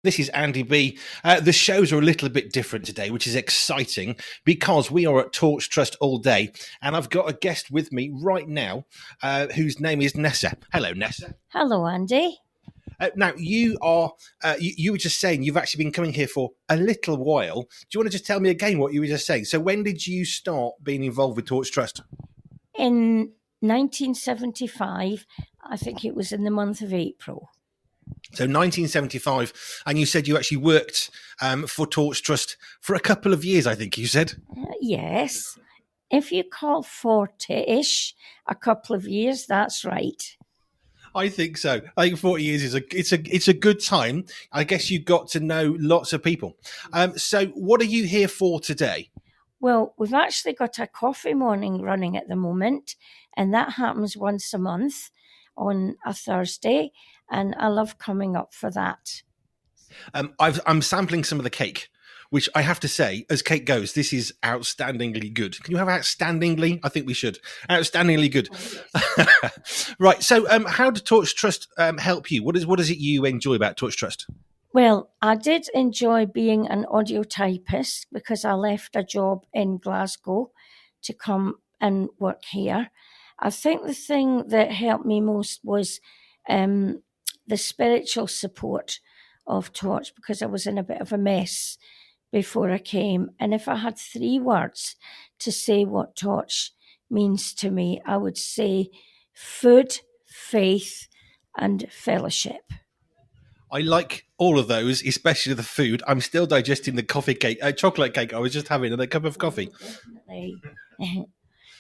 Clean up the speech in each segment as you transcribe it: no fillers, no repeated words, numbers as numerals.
This is Andy B. The shows are a little bit different today, which is exciting because we are at Torch Trust all day. And I've got a guest with me right now whose name is Nessa. Hello, Nessa. Hello, Andy. Now, you were just saying you've actually been coming here for a little while. Do you want to just tell me again what you were just saying? So when did you start being involved with Torch Trust? In 1975, I think it was in the month of April. So 1975, and you said you actually worked for Torch Trust for a couple of years, I think you said. Yes. If you call 40-ish a couple of years, that's right. I think so. I think 40 years is it's a good time. I guess you got to know lots of people. So what are you here for today? Well, we've actually got a coffee morning running at the moment, and that happens once a month on a Thursday, and I love coming up for that. I'm sampling some of the cake, which I have to say, as cake goes, this is outstandingly good. Can you have outstandingly? I think we should. Outstandingly good. Right. So how did Torch Trust help you? What is it you enjoy about Torch Trust? Well, I did enjoy being an audio typist because I left a job in Glasgow to come and work here. I think the thing that helped me most was the spiritual support of Torch, because I was in a bit of a mess before I came. And if I had 3 words to say what Torch means to me, I would say food, faith, and fellowship. I like all of those, especially the food. I'm still digesting the chocolate cake I was just having, and a cup of coffee. Definitely.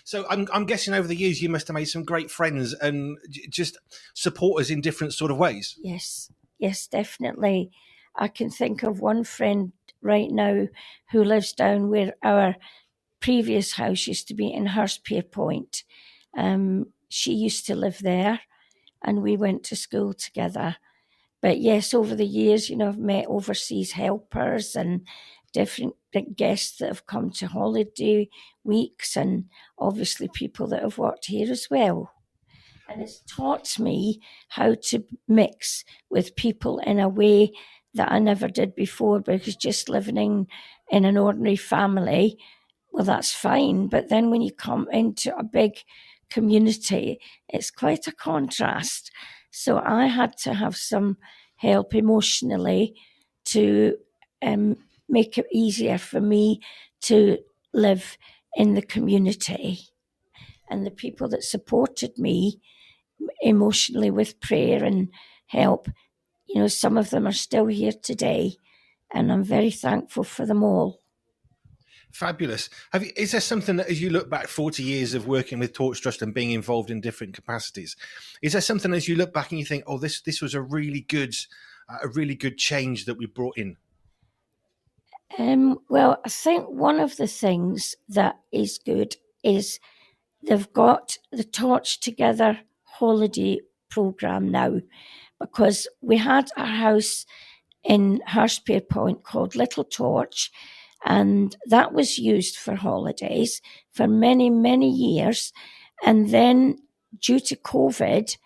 So I'm guessing over the years you must have made some great friends and just supporters in different sort of ways. Yes, definitely. I can think of one friend right now who lives down where our previous house used to be in Hurstpierpoint. She used to live there, and we went to school together. But yes, over the years, I've met overseas helpers and different guests that have come to holiday weeks, and obviously people that have worked here as well. And it's taught me how to mix with people in a way that I never did before, because just living in an ordinary family, well, that's fine. But then when you come into a big community, it's quite a contrast. So I had to have some help emotionally to make it easier for me to live in the community. And the people that supported me emotionally with prayer and help, some of them are still here today, and I'm very thankful for them all. Fabulous. Is there something that, as you look back 40 years of working with Torch Trust and being involved in different capacities, is there something as you look back and you think, oh, this was a really good change that we brought in? Well, I think one of the things that is good is they've got the Torch Together holiday program now, because we had a house in Hurstpierpoint called Little Torch, and that was used for holidays for many, many years. And then due to COVID,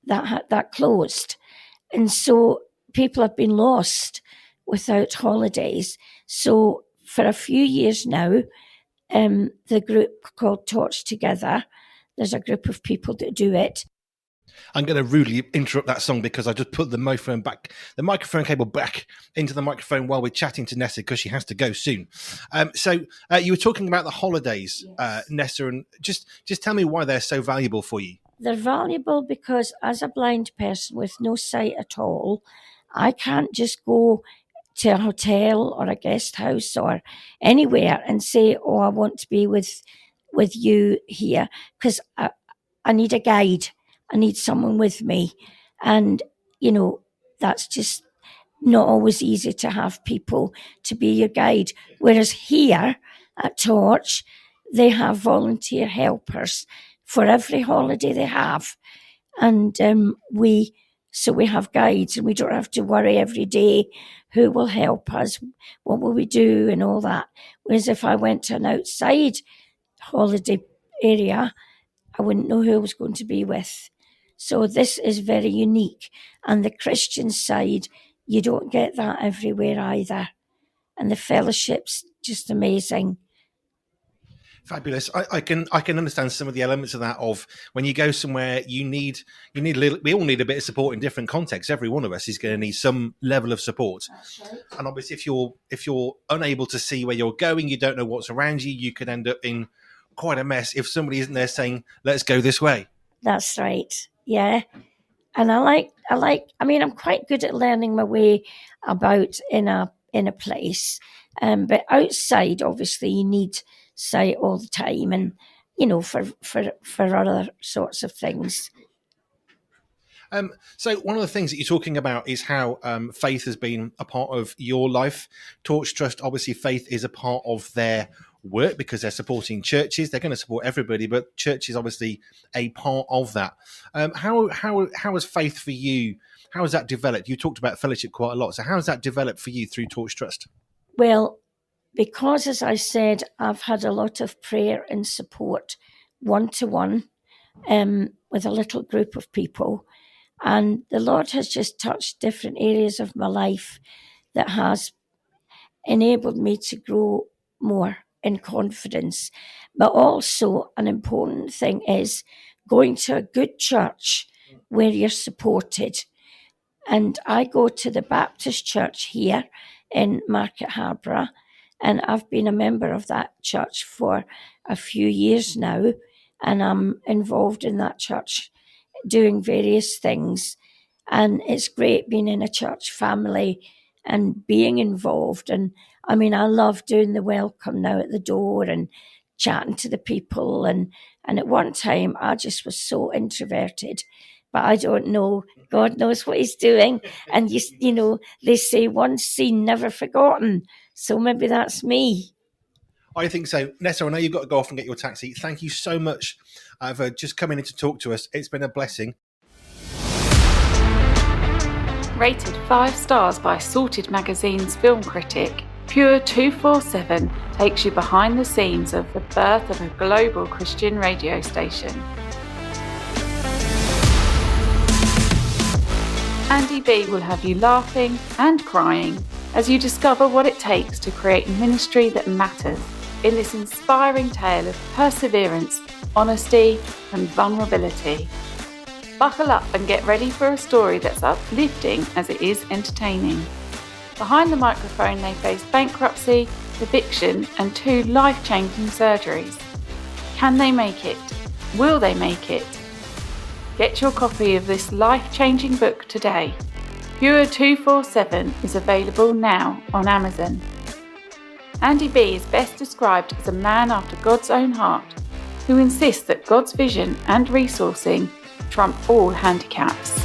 that closed. And so people have been lost without holidays. So for a few years now, the group called Torch Together, there's a group of people that do it. I'm going to rudely interrupt that song because I just put the microphone cable back into the microphone while we're chatting to Nessa, because she has to go soon. So you were talking about the holidays, yes. Nessa, and just tell me why they're so valuable for you. They're valuable because as a blind person with no sight at all, I can't just go to a hotel or a guest house or anywhere and say, oh, I want to be with you here, because I need a guide. I need someone with me. And, that's just not always easy to have people to be your guide. Whereas here at Torch, they have volunteer helpers for every holiday they have. And we have guides, and we don't have to worry every day who will help us, what will we do, and all that. Whereas if I went to an outside holiday area, I wouldn't know who I was going to be with. So this is very unique. And the Christian side, you don't get that everywhere either. And the fellowship's just amazing. Fabulous. I can understand some of the elements of that. Of when you go somewhere, you need a little. We all need a bit of support in different contexts. Every one of us is going to need some level of support. That's right. And obviously, if you're unable to see where you're going, you don't know what's around you. You could end up in quite a mess if somebody isn't there saying, "Let's go this way." That's right. Yeah. And I'm quite good at learning my way about in a place. But outside, obviously, you need sight all the time, and for other sorts of things. So one of the things that you're talking about is how faith has been a part of your life. Torch Trust, obviously, faith is a part of their work because they're supporting churches. They're going to support everybody, but church is obviously a part of that. How has faith for you? How has that developed? You talked about fellowship quite a lot. So how has that developed for you through Torch Trust? Well, because, as I said, I've had a lot of prayer and support one-to-one with a little group of people. And the Lord has just touched different areas of my life that has enabled me to grow more in confidence. But also, an important thing is going to a good church where you're supported. And I go to the Baptist church here in Market Harborough, and I've been a member of that church for a few years now, and I'm involved in that church doing various things. And it's great being in a church family and being involved. And I mean, I love doing the welcome now at the door and chatting to the people. And at one time, I just was so introverted, but I don't know. God knows what he's doing. And, they say once seen, never forgotten. So maybe that's me. I think so. Nessa, I know you've got to go off and get your taxi. Thank you so much for just coming in to talk to us. It's been a blessing. Rated 5 stars by Sorted Magazine's film critic, Pure 247 takes you behind the scenes of the birth of a global Christian radio station. Andy B will have you laughing and crying as you discover what it takes to create ministry that matters in this inspiring tale of perseverance, honesty and vulnerability. Buckle up and get ready for a story that's uplifting as it is entertaining. Behind the microphone they face bankruptcy, eviction and 2 life-changing surgeries. Can they make it? Will they make it? Get your copy of this life-changing book today. Pure 247 is available now on Amazon. Andy B is best described as a man after God's own heart, who insists that God's vision and resourcing trump all handicaps.